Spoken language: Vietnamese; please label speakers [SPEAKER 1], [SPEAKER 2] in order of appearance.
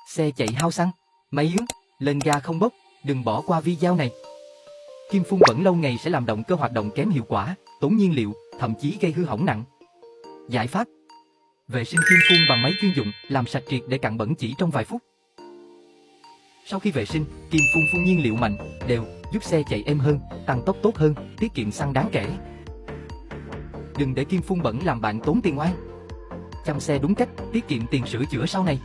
[SPEAKER 1] xe chạy hao xăng, máy yếu, lên ga không bốc, đừng bỏ qua video này. Kim phun bẩn lâu ngày sẽ làm động cơ hoạt động kém hiệu quả, tốn nhiên liệu, thậm chí gây hư hỏng nặng. Giải pháp: vệ sinh kim phun bằng máy chuyên dụng, làm sạch triệt để cặn bẩn chỉ trong vài phút. Sau khi vệ sinh, kim phun phun nhiên liệu mạnh, đều, giúp xe chạy êm hơn, tăng tốc tốt hơn, tiết kiệm xăng đáng kể. Đừng để kim phun bẩn làm bạn tốn tiền oan. Chăm xe đúng cách, tiết kiệm tiền sửa chữa sau này.